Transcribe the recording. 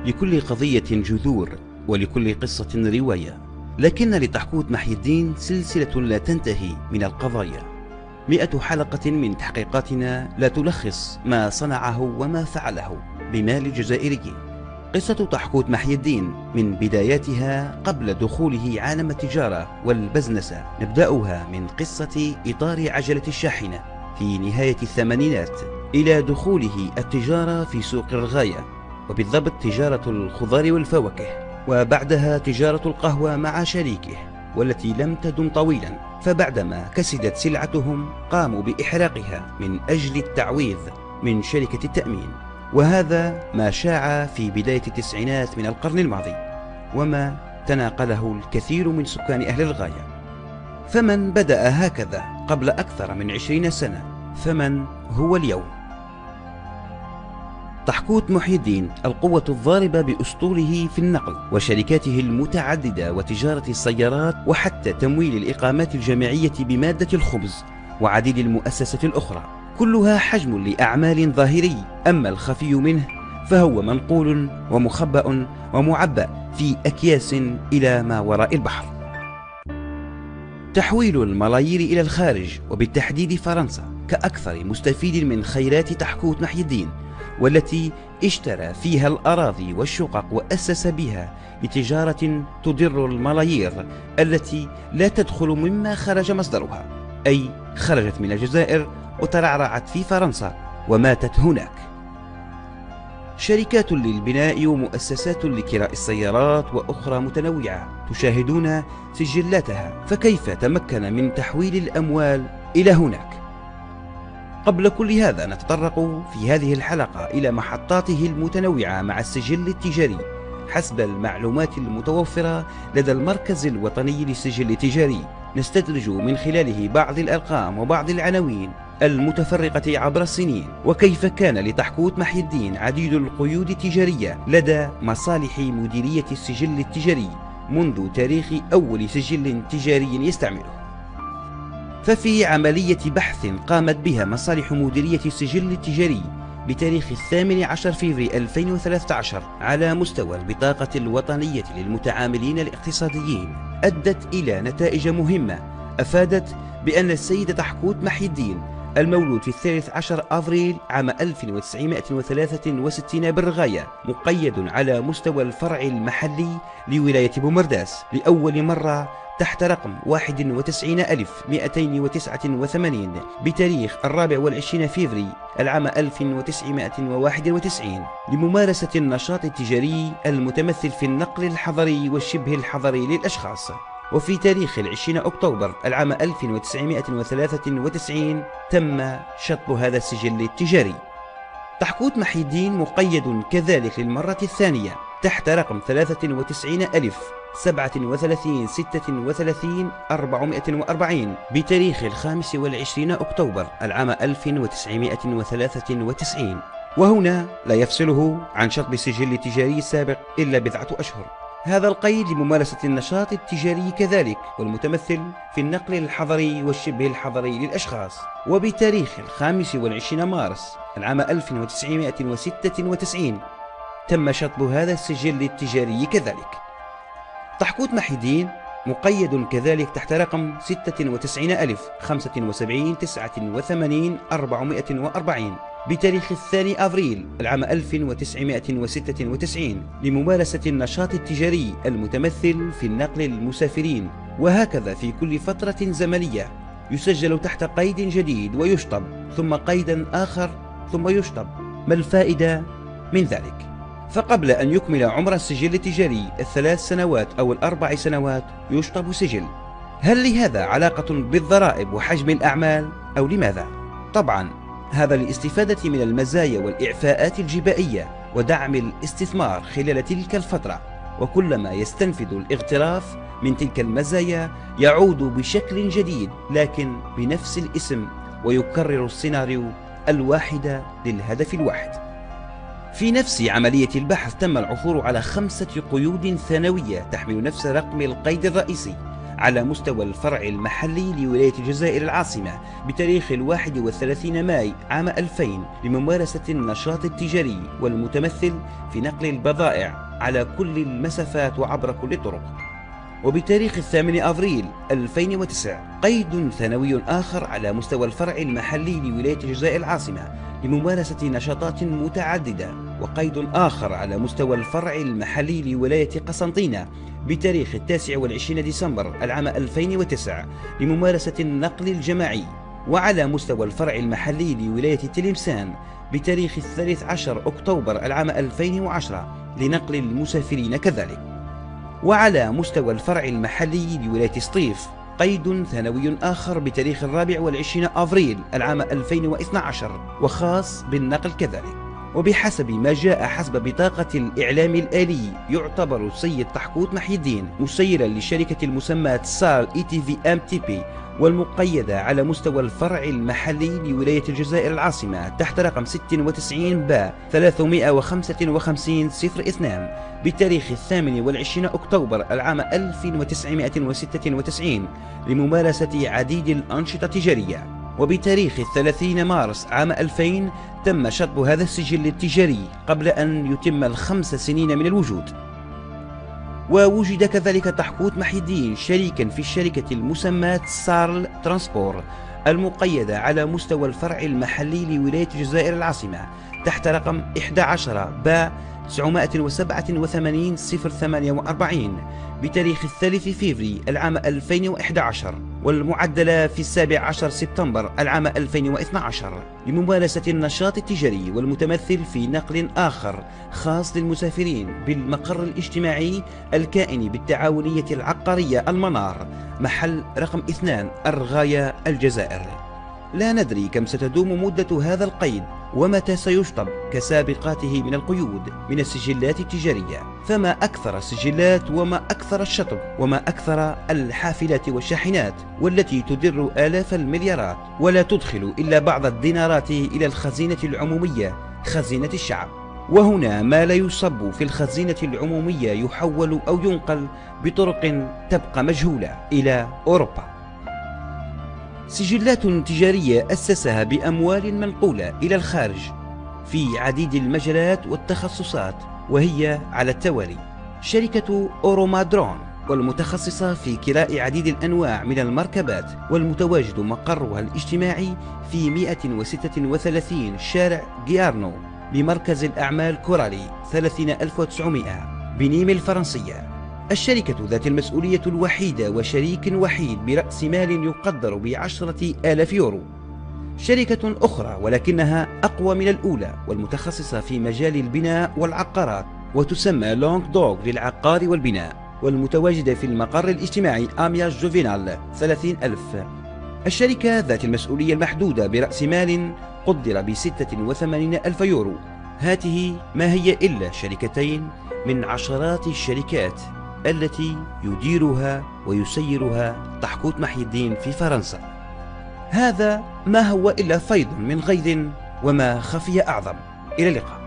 لكل قضية جذور، ولكل قصة رواية، لكن لتحقوت محي الدين سلسلة لا تنتهي من القضايا. 100 حلقة من تحقيقاتنا لا تلخص ما صنعه وما فعله بمال الجزائريين. قصة تحقوت محي الدين من بداياتها قبل دخوله عالم التجارة والبزنسة، نبدأها من قصة إطار عجلة الشاحنة في نهاية الثمانينات إلى دخوله التجارة في سوق الغاية، وبالضبط تجارة الخضار والفواكه، وبعدها تجارة القهوة مع شريكه والتي لم تدم طويلا، فبعدما كسدت سلعتهم قاموا بإحراقها من أجل التعويض من شركة التأمين. وهذا ما شاع في بداية التسعينات من القرن الماضي، وما تناقله الكثير من سكان أهل الغاية. فمن بدأ هكذا قبل أكثر من 20 سنة، فمن هو اليوم؟ تحقوت محي الدين القوة الضاربة بأسطوله في النقل وشركاته المتعددة وتجارة السيارات، وحتى تمويل الإقامات الجامعية بمادة الخبز وعديد المؤسسات الأخرى، كلها حجم لأعمال ظاهري، أما الخفي منه فهو منقول ومخبأ ومعبأ في أكياس إلى ما وراء البحر. تحويل الملايير إلى الخارج وبالتحديد فرنسا كأكثر مستفيد من خيرات تحقوت محي الدين، والتي اشترى فيها الأراضي والشقق وأسس بها لتجارة تضر الملايير التي لا تدخل مما خرج مصدرها، أي خرجت من الجزائر وترعرعت في فرنسا وماتت هناك. شركات للبناء ومؤسسات لكراء السيارات وأخرى متنوعة تشاهدون سجلاتها، فكيف تمكن من تحويل الأموال إلى هناك؟ قبل كل هذا نتطرق في هذه الحلقة إلى محطاته المتنوعة مع السجل التجاري حسب المعلومات المتوفرة لدى المركز الوطني للسجل التجاري. نستدرج من خلاله بعض الأرقام وبعض العناوين المتفرقة عبر السنين، وكيف كان لتحقوت محي الدين عديد القيود التجارية لدى مصالح مديرية السجل التجاري منذ تاريخ أول سجل تجاري يستعمله. ففي عملية بحث قامت بها مصالح مديرية السجل التجاري بتاريخ 18 فبراير 2013 على مستوى البطاقة الوطنية للمتعاملين الاقتصاديين، أدت إلى نتائج مهمة أفادت بأن السيد تحقوت محي الدين المولود في 13 أفريل عام 1963 بالرغاية مقيد على مستوى الفرع المحلي لولاية بومرداس لأول مرة تحت رقم 91289 بتاريخ 24 فبراير العام 1991 لممارسة النشاط التجاري المتمثل في النقل الحضري والشبه الحضري للأشخاص. وفي تاريخ 20 أكتوبر العام 1993 تم شطب هذا السجل التجاري. تحقوت محي الدين مقيد كذلك للمرة الثانية تحت رقم 93,37,36,440 بتاريخ 25 أكتوبر العام 1993، وهنا لا يفصله عن شطب السجل التجاري السابق إلا بضعة أشهر. هذا القيد لممارسة النشاط التجاري كذلك والمتمثل في النقل الحضري والشبه الحضري للأشخاص، وبتاريخ 25 مارس العام 1996 تم شطب هذا السجل التجاري كذلك. تحقوت محي الدين مقيد كذلك تحت رقم 96,075,89,440 بتاريخ 2 أفريل العام 1996 لممارسة النشاط التجاري المتمثل في النقل المسافرين، وهكذا في كل فترة زمنية يسجل تحت قيد جديد ويشطب ثم قيدا آخر ثم يشطب. ما الفائدة من ذلك؟ فقبل أن يكمل عمر السجل التجاري 3 سنوات أو 4 سنوات يشطب سجل. هل لهذا علاقة بالضرائب وحجم الأعمال أو لماذا؟ طبعا هذا للاستفادة من المزايا والإعفاءات الجبائية ودعم الاستثمار خلال تلك الفترة، وكلما يستنفذ الاغتراف من تلك المزايا يعود بشكل جديد لكن بنفس الاسم ويكرر السيناريو الواحد للهدف الواحد. في نفس عملية البحث تم العثور على 5 قيود ثانوية تحمل نفس رقم القيد الرئيسي على مستوى الفرع المحلي لولاية الجزائر العاصمة بتاريخ 31 ماي عام 2000 لممارسة النشاط التجاري والمتمثل في نقل البضائع على كل المسافات وعبر كل الطرق. وبتاريخ 8 أبريل 2009 قيد ثانوي آخر على مستوى الفرع المحلي لولاية الجزائر العاصمة لممارسة نشاطات متعددة، وقيد آخر على مستوى الفرع المحلي لولاية قسنطينة بتاريخ 29 ديسمبر العام 2009 لممارسة النقل الجماعي، وعلى مستوى الفرع المحلي لولاية تلمسان بتاريخ 13 أكتوبر العام 2010 لنقل المسافرين كذلك. وعلى مستوى الفرع المحلي لولاية سطيف قيد ثانوي آخر بتاريخ 24 أبريل العام 2012 وخاص بالنقل كذلك. وبحسب ما جاء حسب بطاقة الإعلام الآلي، يعتبر السيد تحكوت محي الدين مسيرا للشركة المسماة سال ETVMTP والمقيدة على مستوى الفرع المحلي لولاية الجزائر العاصمة تحت رقم 96 با 355 02 بتاريخ 28 أكتوبر العام 1996 لممارسة عديد الأنشطة التجارية. وبتاريخ 30 مارس عام 2000 تم شطب هذا السجل التجاري قبل أن يتم ال5 سنين من الوجود. ووجد كذلك تحكوت محي الدين شريكا في الشركة المسماة سارل ترانسبور المقيدة على مستوى الفرع المحلي لولاية الجزائر العاصمة تحت رقم 11 با 987 048 بتاريخ 3 فيفري العام 2011 والمعدلة في 17 سبتمبر العام 2012 لممارسة النشاط التجاري والمتمثل في نقل آخر خاص للمسافرين بالمقر الاجتماعي الكائن بالتعاونية العقارية المنار محل رقم 2 الرغاية الجزائر. لا ندري كم ستدوم مدة هذا القيد ومتى سيشطب كسابقاته من القيود من السجلات التجارية، فما أكثر السجلات وما أكثر الشطب وما أكثر الحافلات والشاحنات والتي تدر آلاف المليارات ولا تدخل إلا بعض الدينارات إلى الخزينة العمومية خزينة الشعب. وهنا ما لا يصب في الخزينة العمومية يحول أو ينقل بطرق تبقى مجهولة إلى أوروبا. سجلات تجارية أسسها بأموال منقولة إلى الخارج في عديد المجالات والتخصصات، وهي على التوالي: شركة أورومادرون والمتخصصة في كراء عديد الأنواع من المركبات والمتواجد مقرها الاجتماعي في 136 شارع جيارنو بمركز الأعمال كورالي 30900 بنيم الفرنسية. الشركة ذات المسؤولية الوحيدة وشريك وحيد برأس مال يقدر ب10,000 يورو. شركة أخرى ولكنها أقوى من الأولى والمتخصصة في مجال البناء والعقارات وتسمى لونغ دوغ للعقار والبناء والمتواجدة في المقر الاجتماعي آمياج جوفينال 30,000. الشركة ذات المسؤولية المحدودة برأس مال قدر ب86,000 يورو. هاته ما هي إلا شركتين من عشرات الشركات التي يديرها ويسيرها تحكوت محي الدين في فرنسا. هذا ما هو إلا فيض من غيظ وما خفي أعظم. إلى اللقاء.